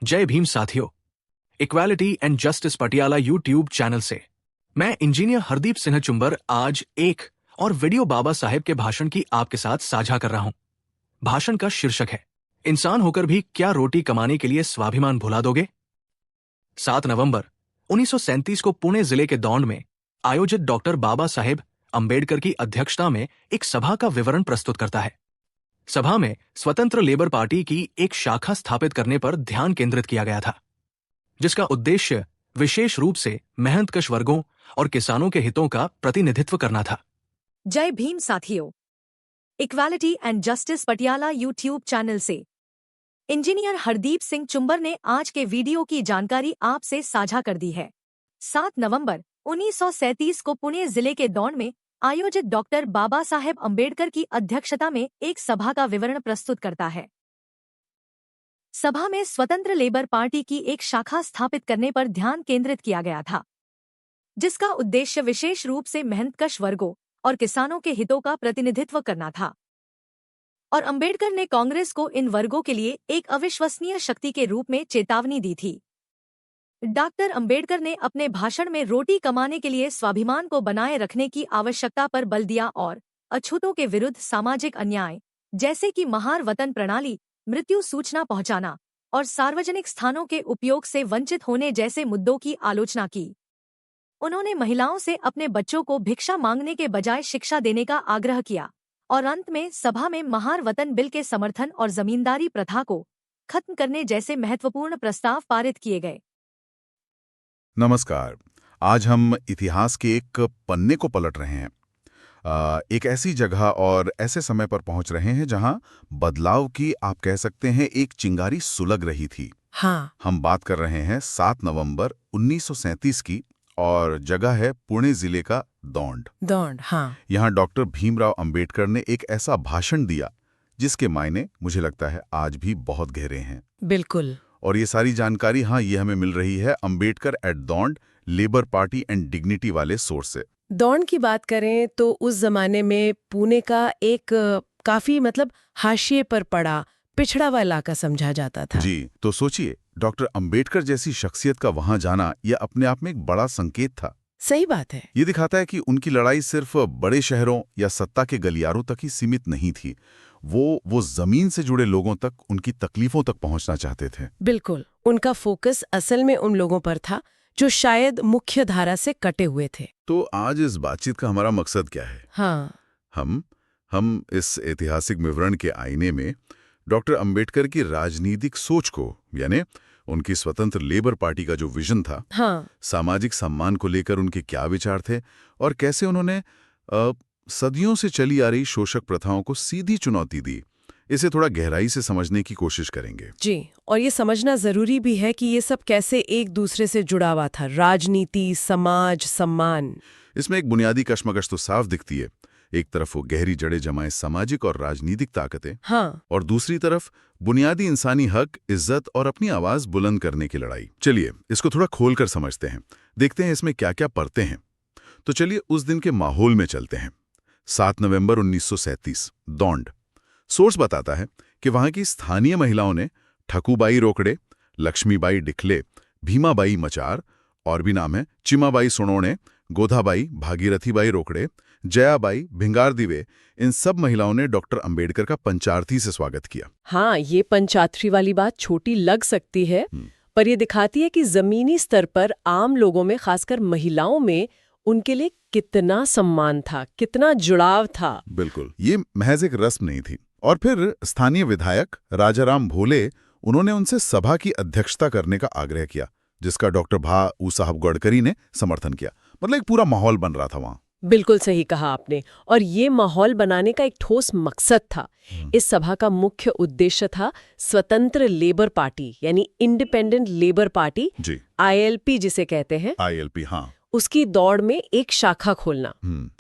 जय भीम साथियों। Equality and justice Patiala YouTube channel से मैं इंजीनियर हरदीप सिन्हा चुंबर आज एक और वीडियो बाबा साहेब के भाषण की आपके साथ साझा कर रहा हूं। भाषण का शीर्षक है, इंसान होकर भी क्या रोटी कमाने के लिए स्वाभिमान भुला दोगे। 7 नवंबर 1937 को पुणे जिले के दौंड में आयोजित डॉक्टर बाबा साहेब अंबेडकर की अध्यक्षता में एक सभा का विवरण प्रस्तुत करता है। सभा में स्वतंत्र लेबर पार्टी की एक शाखा स्थापित करने पर ध्यान केंद्रित किया गया था, जिसका उद्देश्य विशेष रूप से मेहनतकश वर्गों और किसानों के हितों का प्रतिनिधित्व करना था। जय भीम साथियों। Equality and justice Patiala YouTube channel से इंजीनियर हरदीप सिंह चुंबर ने आज के वीडियो की जानकारी आपसे साझा कर दी है। 7 नवंबर 1937 को पुणे जिले के दौंड में आयोजित डॉक्टर बाबा साहेब अंबेडकर की अध्यक्षता में एक सभा का विवरण प्रस्तुत करता है। सभा में स्वतंत्र लेबर पार्टी की एक शाखा स्थापित करने पर ध्यान केंद्रित किया गया था, जिसका उद्देश्य विशेष रूप से मेहनतकश वर्गों और किसानों के हितों का प्रतिनिधित्व करना था। और अंबेडकर ने कांग्रेस को इन वर्गों के लिए एक अविश्वसनीय शक्ति के रूप में चेतावनी दी थी। डॉक्टर अंबेडकर ने अपने भाषण में रोटी कमाने के लिए स्वाभिमान को बनाए रखने की आवश्यकता पर बल दिया और अछूतों के विरुद्ध सामाजिक अन्याय जैसे कि महार वतन प्रणाली, मृत्यु सूचना पहुंचाना और सार्वजनिक स्थानों के उपयोग से वंचित होने जैसे मुद्दों की आलोचना की। उन्होंने महिलाओं से अपने बच्चों को भिक्षा मांगने के बजाय शिक्षा देने का आग्रह किया और अंत में सभा में महार वतन बिल के समर्थन और जमींदारी प्रथा को खत्म करने जैसे महत्वपूर्ण प्रस्ताव पारित किए गए। नमस्कार। आज हम इतिहास के एक पन्ने को पलट रहे हैं। एक ऐसी जगह और ऐसे समय पर पहुंच रहे हैं जहां बदलाव की, आप कह सकते हैं, एक चिंगारी सुलग रही थी। हाँ। हम बात कर रहे हैं 7 नवंबर 1937 की, और जगह है पुणे जिले का दौंड। हाँ। यहाँ डॉक्टर भीमराव अंबेडकर ने एक ऐसा भाषण दिया जिसके मायने, मुझे लगता है, आज भी बहुत गहरे हैं। बिल्कुल। और ये सारी जानकारी, ये हमें मिल रही है Ambedkar at Daund labour party and dignity वाले सोर्स से। दौंड की बात करें तो उस जमाने में पुणे का एक काफी हाशिए पर पड़ा पिछड़ा हुआ इलाका समझा जाता था। जी, तो सोचिए, डॉक्टर अंबेडकर जैसी शख्सियत का वहां जाना यह अपने आप में एक बड़ा संकेत था। सही बात है। ये दिखाता है कि उनकी लड़ाई सिर्फ बड़े शहरों या सत्ता के गलियारों तक ही सीमित नहीं थी। वो जमीन से जुड़े लोगों तक, उनकी तकलीफों तक पहुंचना चाहते थे। बिल्कुल। उनका फोकस असल में उन लोगों पर था जो शायद मुख्य धारा से कटे हुए थे। तो आज इस बातचीत का हमारा मकसद क्या है? हाँ। हम इस ऐतिहासिक विवरण के आईने में डॉक्टर अंबेडकर की राजनीतिक सोच को, यानी उनकी स्वतंत्र लेबर पार्टी का जो विजन था, सामाजिक सम्मान को लेकर उनके क्या विचार थे, और कैसे उन्होंने सदियों से चली आ रही शोषक प्रथाओं को सीधी चुनौती दी, इसे थोड़ा गहराई से समझने की कोशिश करेंगे। जी, और ये समझना जरूरी भी है कि ये सब कैसे एक दूसरे से जुड़ा हुआ था, राजनीति, समाज, सम्मान। इसमें एक बुनियादी कश्मकश तो साफ दिखती है। एक तरफ वो गहरी जड़ें जमाए सामाजिक और राजनीतिक ताकतें, और दूसरी तरफ बुनियादी इंसानी हक, इज्जत और अपनी आवाज बुलंद करने की लड़ाई। चलिए इसको थोड़ा खोलकर समझते हैं, देखते हैं इसमें क्या क्या परतें हैं। तो चलिए उस दिन के माहौल में चलते हैं। 7 नवंबर 1937, दौंड। सोर्स बताता है कि वहां की स्थानीय महिलाओं ने ठकुबाई रोकड़े, लक्ष्मीबाई डिखले, भीमाबाई मचार, और भी नाम है, चिमाबाई सोनोने, गोधाबाई, भागीरथीबाई रोकड़े, जयाबाई, भिंगार दिवे, इन सब महिलाओं ने डॉक्टर अंबेडकर का पंचार्थी से स्वागत किया। हाँ, ये पंचार्थी वाली बात छोटी लग सकती है, पर ये दिखाती है कि जमीनी स्तर पर आम लोगों में, खासकर महिलाओं में, उनके लिए कितना सम्मान था, कितना जुड़ाव था। बिल्कुल, ये महज एक रस्म नहीं थी। और फिर स्थानीय विधायक राजाराम भोले, उन्होंने उनसे सभा की अध्यक्षता करने का आग्रह किया, जिसका डॉक्टर भा ऊ साहब गडकरी ने समर्थन किया। एक पूरा माहौल बन रहा था वहां। बिल्कुल सही कहा आपने। और ये माहौल बनाने का एक ठोस मकसद था। इस सभा का मुख्य उद्देश्य था स्वतंत्र लेबर पार्टी, यानी इंडिपेंडेंट लेबर पार्टी, ILP जिसे कहते हैं। ILP, हाँ। उसकी दौड़ में एक शाखा खोलना।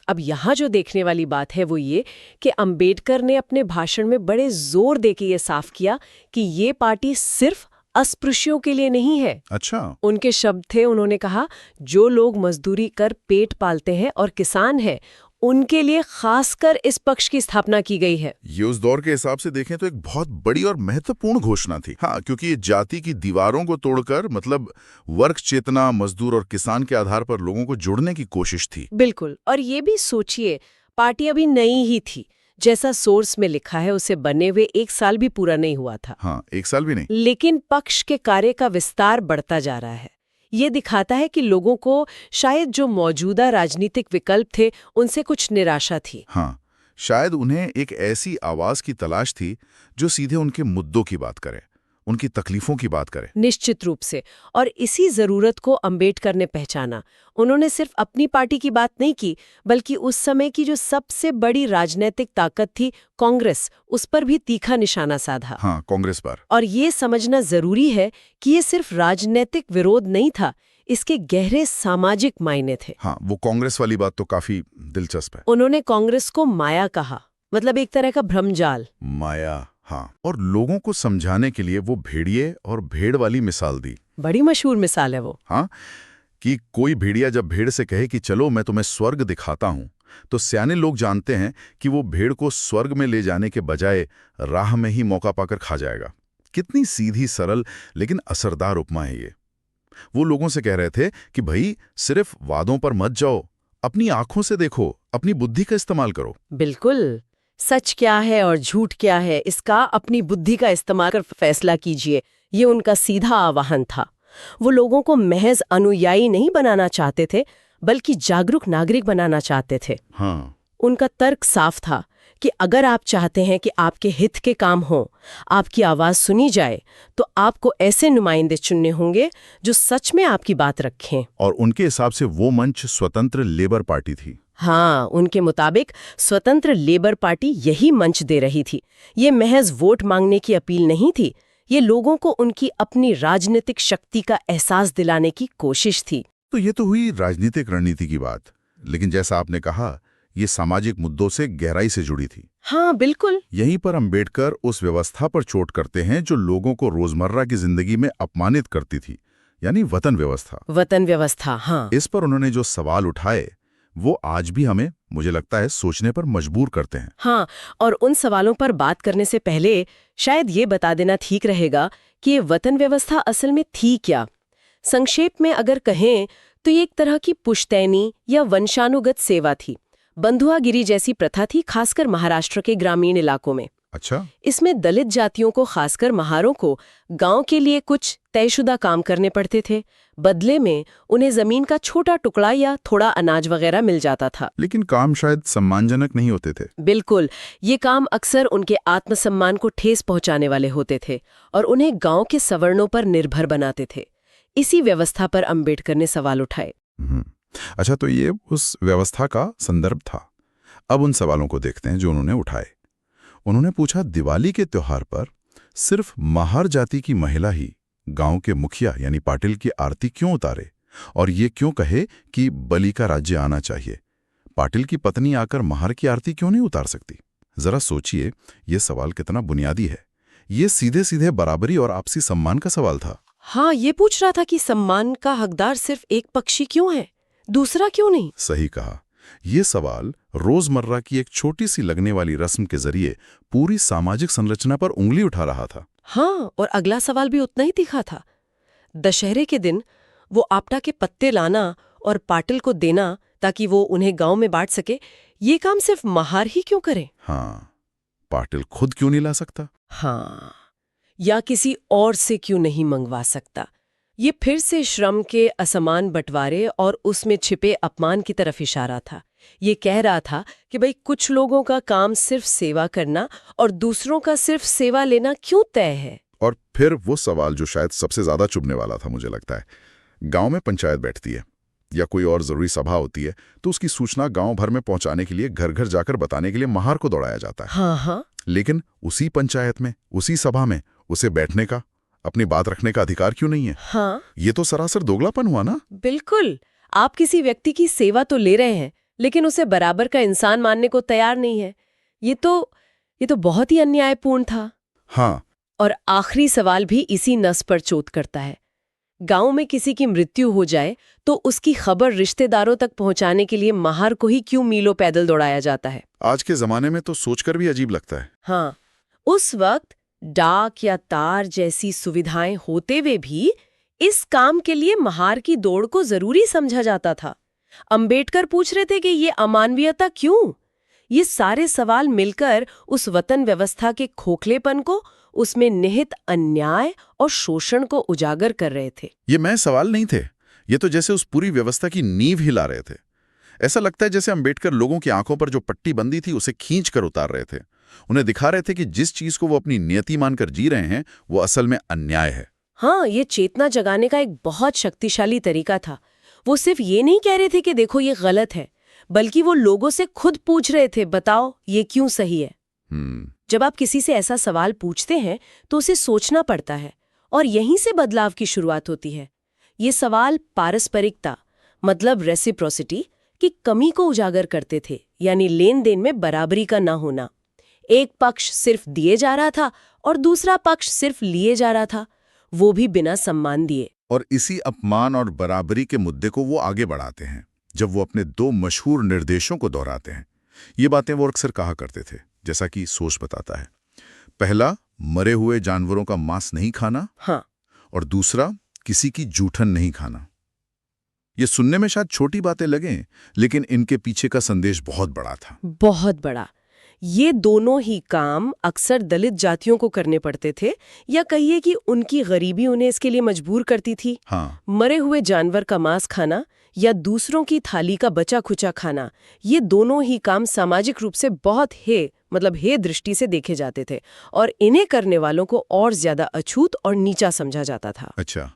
अब यहाँ जो देखने वाली बात है वो ये कि अंबेडकर ने अपने भाषण में बड़े जोर देके ये साफ किया कि ये पार्टी सिर्फ अस्पृश्यों के लिए नहीं है। अच्छा। उनके शब्द थे, उन्होंने कहा, जो लोग मजदूरी कर पेट पालते हैं और किसान हैं, उनके लिए खासकर इस पक्ष की स्थापना की गई है। ये उस दौर के हिसाब से देखें तो एक बहुत बड़ी और महत्वपूर्ण घोषणा थी। हाँ, क्योंकि ये जाति की दीवारों को तोड़कर मतलब वर्ग चेतना, मजदूर और किसान के आधार पर लोगों को जोड़ने की कोशिश थी। बिल्कुल। और ये भी सोचिए, पार्टी अभी नई ही थी। जैसा सोर्स में लिखा है, उसे बने हुए 1 साल भी पूरा नहीं हुआ था। हाँ, 1 साल भी नहीं। लेकिन पक्ष के कार्य का विस्तार बढ़ता जा रहा है। ये दिखाता है कि लोगों को शायद जो मौजूदा राजनीतिक विकल्प थे उनसे कुछ निराशा थी। हाँ, शायद उन्हें एक ऐसी आवाज की तलाश थी जो सीधे उनके मुद्दों की बात करे, उनकी तकलीफों की बात करे। निश्चित रूप से। और इसी जरूरत को अंबेडकर ने पहचाना। उन्होंने सिर्फ अपनी पार्टी की बात नहीं की, बल्कि उस समय की जो सबसे बड़ी राजनीतिक ताकत थी कांग्रेस, उस पर भी तीखा निशाना साधा। हाँ, कांग्रेस पर। और ये समझना जरूरी है कि ये सिर्फ राजनीतिक विरोध नहीं था, इसके गहरे सामाजिक मायने थे। हाँ, वो कांग्रेस वाली बात तो काफी दिलचस्प है। उन्होंने कांग्रेस को माया कहा, मतलब एक तरह का भ्रमजाल। माया, हाँ। और लोगों को समझाने के लिए वो भेड़िए और भेड़ वाली मिसाल दी। बड़ी मशहूर मिसाल है वो। हाँ, कि कोई भेड़िया जब भेड़ से कहे कि चलो मैं तुम्हें स्वर्ग दिखाता हूं, तो सियाने लोग जानते हैं कि वो भेड़ को स्वर्ग में ले जाने के बजाय राह में ही मौका पाकर खा जाएगा। कितनी सीधी, सरल लेकिन असरदार उपमा है ये। वो लोगों से कह रहे थे कि भाई सिर्फ वादों पर मत जाओ, अपनी आंखों से देखो, अपनी बुद्धि का इस्तेमाल करो। बिल्कुल। सच क्या है और झूठ क्या है, इसका अपनी बुद्धि का इस्तेमाल कर फैसला कीजिए, ये उनका सीधा आह्वान था। वो लोगों को महज अनुयायी नहीं बनाना चाहते थे, बल्कि जागरूक नागरिक बनाना चाहते थे। हाँ। उनका तर्क साफ था कि अगर आप चाहते हैं कि आपके हित के काम हों, आपकी आवाज सुनी जाए, तो आपको ऐसे नुमाइंदे चुनने होंगे जो सच में आपकी बात रखें। और उनके हिसाब से वो मंच स्वतंत्र लेबर पार्टी थी। हाँ, उनके मुताबिक स्वतंत्र लेबर पार्टी यही मंच दे रही थी। ये महज वोट मांगने की अपील नहीं थी, ये लोगों को उनकी अपनी राजनीतिक शक्ति का एहसास दिलाने की कोशिश थी। तो ये तो हुई राजनीतिक रणनीति की बात, लेकिन जैसा आपने कहा, ये सामाजिक मुद्दों से गहराई से जुड़ी थी। हाँ, बिल्कुल। यहीं पर अंबेडकर उस व्यवस्था पर चोट करते हैं जो लोगों को रोजमर्रा की जिंदगी में अपमानित करती थी, यानी वतन व्यवस्था। वतन व्यवस्था, हाँ। इस पर उन्होंने जो सवाल उठाए वो आज भी हमें, मुझे लगता है, सोचने पर मजबूर करते हैं। हाँ, और उन सवालों पर बात करने से पहले शायद ये बता देना ठीक रहेगा कि ये वतन व्यवस्था असल में थी क्या। संक्षेप में अगर कहें तो ये एक तरह की पुश्तैनी या वंशानुगत सेवा थी। बंधुआगिरी जैसी प्रथा थी, खासकर महाराष्ट्र के ग्रामीण इलाकों में। अच्छा। इसमें दलित जातियों को, खासकर महारों को, गांव के लिए कुछ तयशुदा काम करने पड़ते थे। बदले में उन्हें जमीन का छोटा टुकड़ा या थोड़ा अनाज वगैरह मिल जाता था। लेकिन काम शायद सम्मानजनक नहीं होते थे। बिल्कुल। ये काम अक्सर उनके आत्मसम्मान को ठेस पहुंचाने वाले होते थे और उन्हें गांव के सवर्णों पर निर्भर बनाते थे। इसी व्यवस्था पर अंबेडकर ने सवाल उठाए। अच्छा, तो ये उस व्यवस्था का संदर्भ था। अब उन सवालों को देखते हैं जो उन्होंने उठाए। उन्होंने पूछा, दिवाली के त्योहार पर सिर्फ महार जाति की महिला ही गांव के मुखिया यानी पाटिल की आरती क्यों उतारे, और ये क्यों कहे कि बलि का राज्य आना चाहिए? पाटिल की पत्नी आकर महार की आरती क्यों नहीं उतार सकती? जरा सोचिए, ये सवाल कितना बुनियादी है। ये सीधे सीधे बराबरी और आपसी सम्मान का सवाल था। हाँ, ये पूछ रहा था कि सम्मान का हकदार सिर्फ एक पक्षी क्यों है, दूसरा क्यों नहीं? सही कहा। ये सवाल रोजमर्रा की एक छोटी सी लगने वाली रस्म के जरिए पूरी सामाजिक संरचना पर उंगली उठा रहा था। हाँ, और अगला सवाल भी उतना ही तीखा था। दशहरे के दिन वो आपटा के पत्ते लाना और पाटिल को देना ताकि वो उन्हें गांव में बांट सके, ये काम सिर्फ महार ही क्यों करे? हाँ, पाटिल खुद क्यों नहीं ला सकता? हाँ, या किसी और से क्यों नहीं मंगवा सकता? ये फिर से श्रम के असमान बंटवारे और उसमें छिपे अपमान की तरफ इशारा था। ये कह रहा था कि भाई कुछ लोगों का काम सिर्फ सेवा करना और दूसरों का सिर्फ सेवा लेना क्यों तय है। और फिर वो सवाल जो शायद सबसे ज्यादा चुभने वाला था, मुझे लगता है। गांव में पंचायत बैठती है या कोई और जरूरी सभा होती है तो उसकी सूचना गांव भर में पहुंचाने के लिए घर घर जाकर बताने के लिए महार को दौड़ाया जाता है। हाँ। लेकिन उसी पंचायत में, उसी सभा में उसे बैठने का, अपनी बात रखने का अधिकार क्यों नहीं है? हाँ, ये तो सरासर दोगलापन हुआ ना। बिल्कुल। आप किसी व्यक्ति की सेवा तो ले रहे हैं, लेकिन उसे बराबर का इंसान मानने को तैयार नहीं है। ये तो बहुत ही अन्यायपूर्ण था। हाँ। और आखिरी सवाल भी इसी नस पर चोट करता है गांव में किसी की मृत्यु हो जाए तो उसकी खबर रिश्तेदारों तक पहुंचाने के लिए महार को ही क्यों मीलों पैदल दौड़ाया जाता है। आज के जमाने में तो सोचकर भी अजीब लगता है। हाँ, उस वक्त डाक या तार जैसी सुविधाएं होते हुए भी इस काम के लिए महार की दौड़ को जरूरी समझा जाता था। अंबेडकर पूछ रहे थे कि ये अमानवीयता क्यों? ये सारे सवाल मिलकर उस वतन व्यवस्था के खोखलेपन को, उसमें निहित अन्याय और शोषण को उजागर कर रहे थे। ये मैं सवाल नहीं थे, ये तो जैसे उस पूरी व्यवस्था की नींव हिला रहे थे। ऐसा लगता है जैसे अंबेडकर लोगों की आंखों पर जो पट्टी बंदी थी उसे खींच कर उतार रहे थे। उन्हें दिखा रहे थे कि जिस चीज को वो अपनी नियति मानकर जी रहे हैं वो असल में अन्याय है। हाँ, ये चेतना जगाने का एक बहुत शक्तिशाली तरीका था। वो सिर्फ ये नहीं कह रहे थे कि देखो ये गलत है, बल्कि वो लोगों से खुद पूछ रहे थे, बताओ ये क्यों सही है। जब आप किसी से ऐसा सवाल पूछते हैं तो उसे सोचना पड़ता है, और यहीं से बदलाव की शुरुआत होती है। ये सवाल पारस्परिकता, मतलब रेसिप्रोसिटी की कमी को उजागर करते थे, यानी लेन देन में बराबरी का ना होना। एक पक्ष सिर्फ दिए जा रहा था और दूसरा पक्ष सिर्फ लिए जा रहा था, वो भी बिना सम्मान दिए। और इसी अपमान और बराबरी के मुद्दे को वो आगे बढ़ाते हैं जब वो अपने 2 मशहूर निर्देशों को दोहराते हैं। ये बातें वो अक्सर कहा करते थे, जैसा कि सोच बताता है। पहला, मरे हुए जानवरों का मांस नहीं खाना। हाँ। और दूसरा, किसी की जूठन नहीं खाना। ये सुनने में शायद छोटी बातें लगें, लेकिन इनके पीछे का संदेश बहुत बड़ा था। बहुत बड़ा। ये दोनों ही काम अक्सर दलित जातियों को करने पड़ते थे, या कहिए कि उनकी गरीबी उन्हें इसके लिए मजबूर करती थी। हाँ। मरे हुए जानवर का मांस खाना या दूसरों की थाली का बचा खुचा खाना, ये दोनों ही काम सामाजिक रूप से बहुत हे दृष्टि से देखे जाते थे, और इन्हें करने वालों को और ज्यादा अछूत और नीचा समझा जाता था। अच्छा।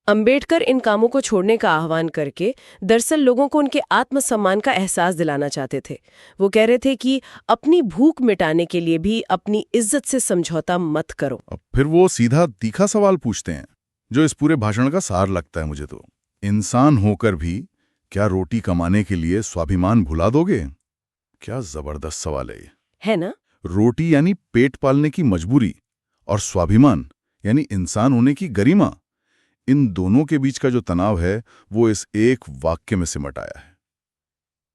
अंबेडकर इन कामों को छोड़ने का आह्वान करके दरअसल लोगों को उनके आत्मसम्मान का एहसास दिलाना चाहते थे। वो कह रहे थे कि अपनी भूख मिटाने के लिए भी अपनी इज्जत से समझौता मत करो। अब फिर वो सीधा तीखा सवाल पूछते हैं, जो इस पूरे भाषण का सार लगता है मुझे तो। इंसान होकर भी क्या रोटी कमाने के लिए स्वाभिमान भुला दोगे? क्या जबरदस्त सवाल है ये, है ना? रोटी यानी पेट पालने की मजबूरी, और स्वाभिमान यानी इंसान होने की गरिमा। इन दोनों के बीच का जो तनाव है वो इस एक वाक्य में सिमट आया है।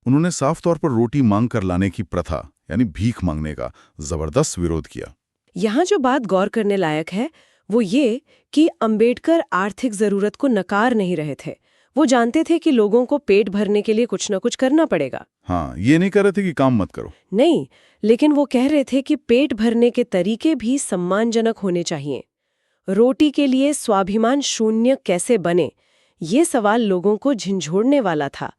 उन्होंने साफ तौर पर रोटी मांग कर लाने की प्रथा यानी भीख मांगने का जबरदस्त विरोध किया। यहाँ जो बात गौर करने लायक है वो ये कि अंबेडकर आर्थिक जरूरत को नकार नहीं रहे थे। वो जानते थे कि लोगों को पेट भरने के लिए कुछ न कुछ करना पड़ेगा। हाँ, ये नहीं कह रहे थे कि काम मत करो, नहीं, लेकिन वो कह रहे थे कि पेट भरने के तरीके भी सम्मानजनक होने चाहिए। रोटी के लिए स्वाभिमान शून्य कैसे बने, ये सवाल लोगों को झंझोड़ने वाला था।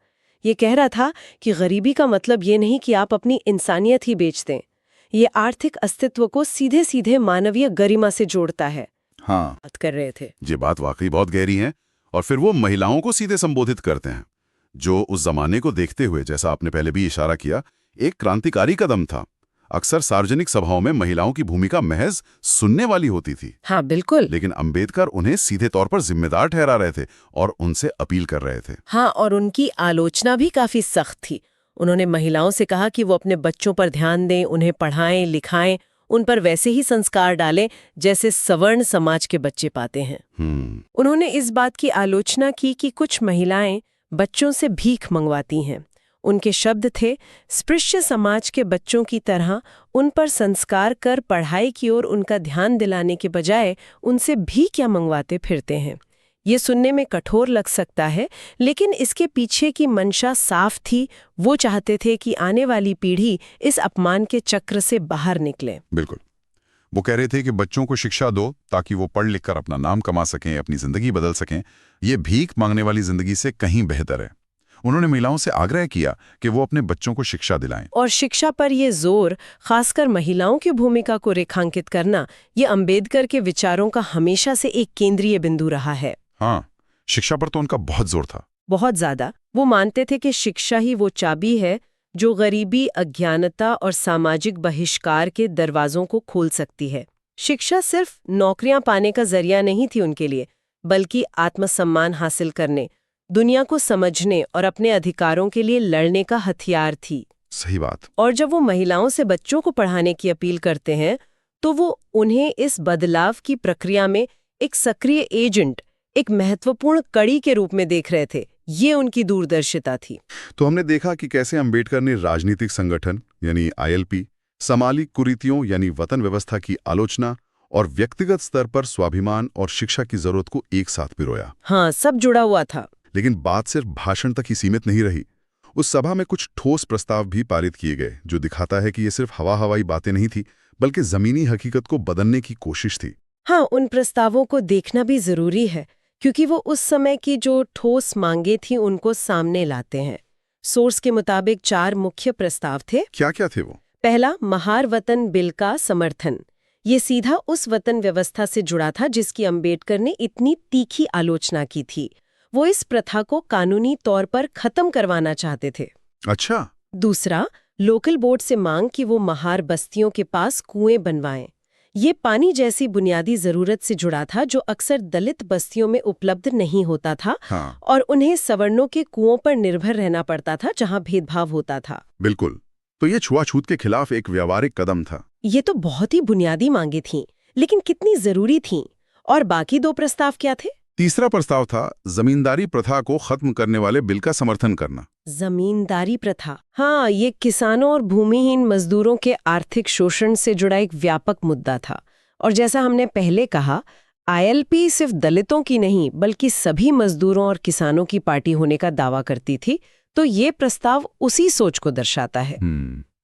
ये कह रहा था कि गरीबी का मतलब ये नहीं कि आप अपनी इंसानियत ही बेच दें। ये आर्थिक अस्तित्व को सीधे सीधे मानवीय गरिमा से जोड़ता है। हाँ, बात कर रहे थे। ये बात वाकई बहुत गहरी है। और फिर वो महिलाओं को सीधे संबोधित करते हैं, जो उस जमाने को देखते हुए, जैसा आपने पहले भी इशारा किया, एक क्रांतिकारी कदम था। अक्सर सार्वजनिक सभाओं में महिलाओं की भूमिका महज सुनने वाली होती थी। हाँ, बिल्कुल। लेकिन अंबेडकर उन्हें सीधे तौर पर जिम्मेदार ठहरा रहे थे और उनसे अपील कर रहे थे। हाँ, और उनकी आलोचना भी काफी सख्त थी। उन्होंने महिलाओं से कहा कि वो अपने बच्चों पर ध्यान दें, उन्हें पढ़ाएं लिखाएं, उन पर वैसे ही संस्कार डालें जैसे सवर्ण समाज के बच्चे पाते हैं। उन्होंने इस बात की आलोचना की कि कुछ महिलाएं बच्चों से भीख मंगवाती हैं। उनके शब्द थे, स्पृश्य समाज के बच्चों की तरह उन पर संस्कार कर पढ़ाई की ओर उनका ध्यान दिलाने के बजाय उनसे भी क्या मंगवाते फिरते हैं। ये सुनने में कठोर लग सकता है, लेकिन इसके पीछे की मंशा साफ थी। वो चाहते थे कि आने वाली पीढ़ी इस अपमान के चक्र से बाहर निकले। बिल्कुल। वो कह रहे थे कि बच्चों को शिक्षा दो ताकि वो पढ़ लिख कर अपना नाम कमा सकें, अपनी जिंदगी बदल सकें। ये भीख मांगने वाली जिंदगी से कहीं बेहतर है। उन्होंने महिलाओं से आग्रह किया कि वो अपने बच्चों को शिक्षा दिलाएं। और शिक्षा पर ये जोर, खासकर महिलाओं की भूमिका को रेखांकित करना, ये अंबेडकर के विचारों का हमेशा से एक केंद्रीय बिंदु रहा है। हाँ, शिक्षा पर तो उनका बहुत जोर था, बहुत ज्यादा। वो मानते थे कि शिक्षा ही वो चाबी है जो गरीबी, अज्ञानता और सामाजिक बहिष्कार के दरवाजों को खोल सकती है। शिक्षा सिर्फ नौकरियां पाने का जरिया नहीं थी उनके लिए, बल्कि आत्मसम्मान हासिल करने, दुनिया को समझने और अपने अधिकारों के लिए लड़ने का हथियार थी। सही बात। और जब वो महिलाओं से बच्चों को पढ़ाने की अपील करते हैं, तो वो उन्हें इस बदलाव की प्रक्रिया में एक सक्रिय एजेंट, एक महत्वपूर्ण कड़ी के रूप में देख रहे थे। ये उनकी दूरदर्शिता थी। तो हमने देखा कि कैसे अंबेडकर ने राजनीतिक संगठन यानी आईएलपी, सामाजिक कुरीतियों यानी वतन व्यवस्था की आलोचना और व्यक्तिगत स्तर पर स्वाभिमान और शिक्षा की जरूरत को एक साथ पिरोया। हाँ, सब जुड़ा हुआ था। लेकिन बात सिर्फ भाषण तक ही सीमित नहीं रही। उस सभा में कुछ ठोस प्रस्ताव भी पारित किए गए, जो दिखाता है कि ये सिर्फ हवाई बातें नहीं थी, बल्कि जमीनी हकीकत को बदलने की कोशिश थी। हाँ, उन प्रस्तावों को देखना भी जरूरी है, क्योंकि वो उस समय की जो ठोस मांगे थी उनको सामने लाते हैं। सोर्स के मुताबिक 4 मुख्य प्रस्ताव थे। क्या क्या थे वो? पहला, महार वतन बिल का समर्थन। ये सीधा उस वतन व्यवस्था से जुड़ा था जिसकी अंबेडकर ने इतनी तीखी आलोचना की थी। वो इस प्रथा को कानूनी तौर पर खत्म करवाना चाहते थे। अच्छा। दूसरा, लोकल बोर्ड से मांग कि वो महार बस्तियों के पास कुएं बनवाएं। ये पानी जैसी बुनियादी जरूरत से जुड़ा था जो अक्सर दलित बस्तियों में उपलब्ध नहीं होता था। हाँ। और उन्हें सवर्णों के कुओं पर निर्भर रहना पड़ता था जहां भेदभाव होता था। बिल्कुल। तो ये छुआछूत के खिलाफ एक व्यावहारिक कदम था। ये तो बहुत ही बुनियादी मांगे थीं, लेकिन कितनी जरूरी थीं। और बाकी 2 प्रस्ताव क्या थे? तीसरा प्रस्ताव था जमींदारी प्रथा को खत्म करने वाले बिल का समर्थन करना। जमींदारी प्रथा, हाँ, ये किसानों और भूमिहीन मजदूरों के आर्थिक शोषण से जुड़ा एक व्यापक मुद्दा था। और जैसा हमने पहले कहा, आईएलपी सिर्फ दलितों की नहीं बल्कि सभी मजदूरों और किसानों की पार्टी होने का दावा करती थी। तो ये प्रस्ताव उसी सोच को दर्शाता है।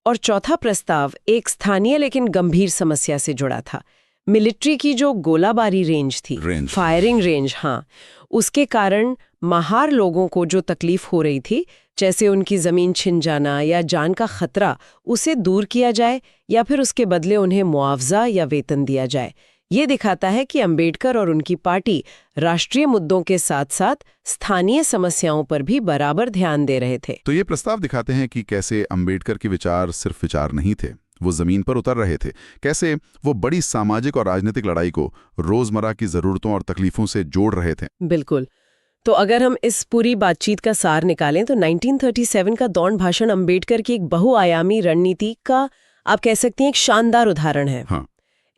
और चौथा प्रस्ताव एक स्थानीय लेकिन गंभीर समस्या से जुड़ा था। मिलिट्री की जो गोलाबारी रेंज थी, फायरिंग रेंज, हाँ, उसके कारण महार लोगों को जो तकलीफ हो रही थी, जैसे उनकी जमीन छिन जाना या जान का खतरा, उसे दूर किया जाए या फिर उसके बदले उन्हें मुआवजा या वेतन दिया जाए। ये दिखाता है कि अंबेडकर और उनकी पार्टी राष्ट्रीय मुद्दों के साथ साथ स्थानीय समस्याओं पर भी बराबर ध्यान दे रहे थे। तो ये प्रस्ताव दिखाते हैं कि कैसे अंबेडकर के विचार सिर्फ विचार नहीं थे, वो जमीन पर उतर रहे थे। कैसे वो बड़ी सामाजिक और राजनीतिक लड़ाई को रोजमर्रा की जरूरतों और तकलीफों से जोड़ रहे थे। बिल्कुल। तो अगर हम इस पूरी बातचीत का सार निकालें तो 1937 का दौंड भाषण अंबेडकर की एक बहुआयामी रणनीति का, आप कह सकती हैं, एक शानदार उदाहरण है। हाँ।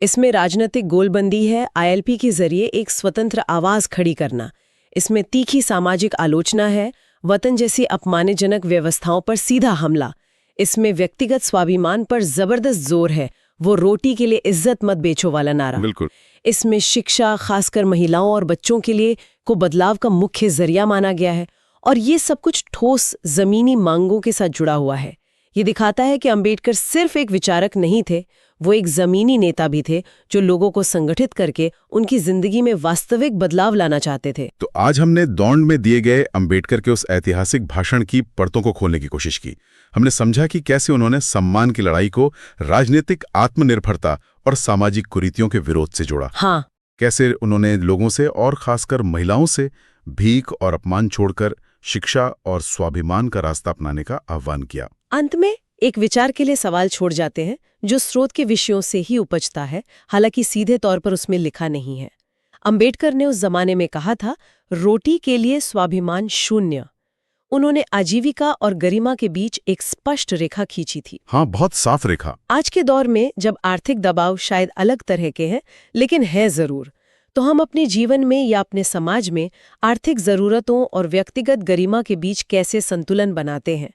इसमें राजनीतिक गोलबंदी है, आईएलपी के जरिए एक स्वतंत्र आवाज खड़ी करना। इसमें तीखी सामाजिक आलोचना है, वतन जैसी अपमानजनक व्यवस्थाओं पर सीधा हमला। इसमें व्यक्तिगत स्वाभिमान पर जबरदस्त जोर है, वो रोटी के लिए इज्जत मत बेचो वाला नारा। बिल्कुल। इसमें शिक्षा, खासकर महिलाओं और बच्चों के लिए को बदलाव का मुख्य जरिया माना गया है। और ये सब कुछ ठोस जमीनी मांगों के साथ जुड़ा हुआ है। ये दिखाता है कि अंबेडकर सिर्फ एक विचारक नहीं थे, वो एक जमीनी नेता भी थे जो लोगों को संगठित करके उनकी जिंदगी में वास्तविक बदलाव लाना चाहते थे। तो आज हमने दौंड में दिए गए अंबेडकर के उस ऐतिहासिक भाषण की परतों को खोलने की कोशिश की। हमने समझा कि कैसे उन्होंने सम्मान की लड़ाई को राजनीतिक आत्मनिर्भरता और सामाजिक कुरीतियों के विरोध से जोड़ा। हाँ। कैसे उन्होंने लोगों से और खासकर महिलाओं से भीख और अपमान छोड़कर शिक्षा और स्वाभिमान का रास्ता अपनाने का आह्वान किया। अंत में एक विचार के लिए सवाल छोड़ जाते हैं जो स्रोत के विषयों से ही उपजता है, हालांकि सीधे तौर पर उसमें लिखा नहीं है। अंबेडकर ने उस जमाने में कहा था, रोटी के लिए स्वाभिमान शून्य। उन्होंने आजीविका और गरिमा के बीच एक स्पष्ट रेखा खींची थी। हाँ, बहुत साफ रेखा। आज के दौर में जब आर्थिक दबाव शायद अलग तरह के हैं, लेकिन है जरूर, तो हम अपने जीवन में या अपने समाज में आर्थिक जरूरतों और व्यक्तिगत गरिमा के बीच कैसे संतुलन बनाते हैं?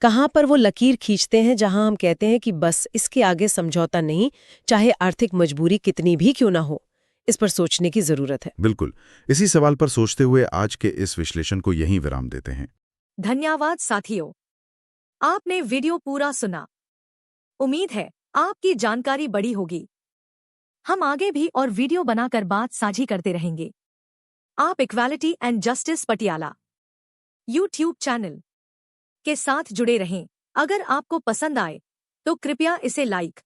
कहाँ पर वो लकीर खींचते हैं जहां हम कहते हैं कि बस इसके आगे समझौता नहीं, चाहे आर्थिक मजबूरी कितनी भी क्यों ना हो? इस पर सोचने की जरूरत है। बिल्कुल। इसी सवाल पर सोचते हुए आज के इस विश्लेषण को यहीं विराम देते हैं। धन्यवाद साथियों, आपने वीडियो पूरा सुना। उम्मीद है आपकी जानकारी बड़ी होगी। हम आगे भी और वीडियो बनाकर बात साझी करते रहेंगे। आप equality and justice Patiala YouTube channel के साथ जुड़े रहें। अगर आपको पसंद आए तो कृपया इसे लाइक,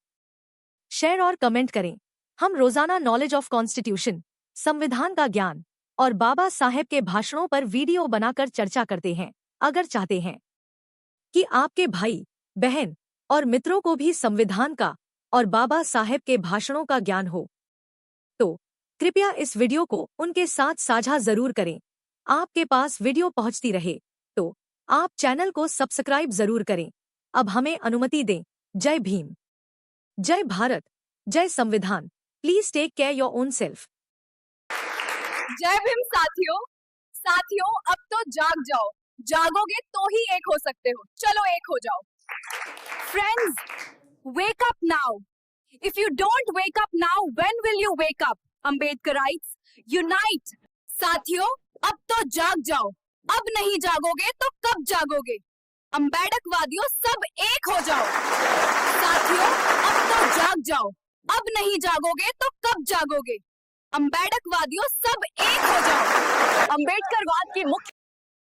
शेयर और कमेंट करें। हम रोजाना नॉलेज ऑफ कॉन्स्टिट्यूशन, संविधान का ज्ञान और बाबा साहेब के भाषणों पर वीडियो बनाकर चर्चा करते हैं। अगर चाहते हैं कि आपके भाई, बहन और मित्रों को भी संविधान का और बाबा साहेब के भाषणों का ज्ञान हो, तो कृपया इस वीडियो को उनके साथ साझा जरूर करें। आपके पास वीडियो पहुंचती रहे तो आप चैनल को सब्सक्राइब जरूर करें। अब हमें अनुमति दें। जय भीम, जय भारत, जय संविधान। Please take care your own self. जय भीम साथियों। साथियों अब तो जाग जाओ, जागोगे तो ही एक हो सकते हो, चलो एक हो जाओ। Friends, wake up now. If you don't wake up now, when will you wake up? Ambedkarites, unite. साथियों अब तो जाग जाओ, अब नहीं जागोगे तो कब जागोगे? अम्बेडकवादियों सब एक हो जाओ। साथियों अब तो जाग जाओ, अब नहीं जागोगे तो कब जागोगे? अम्बेडकवादियों सब एक हो जाओ। अम्बेडकरवाद की मुख्य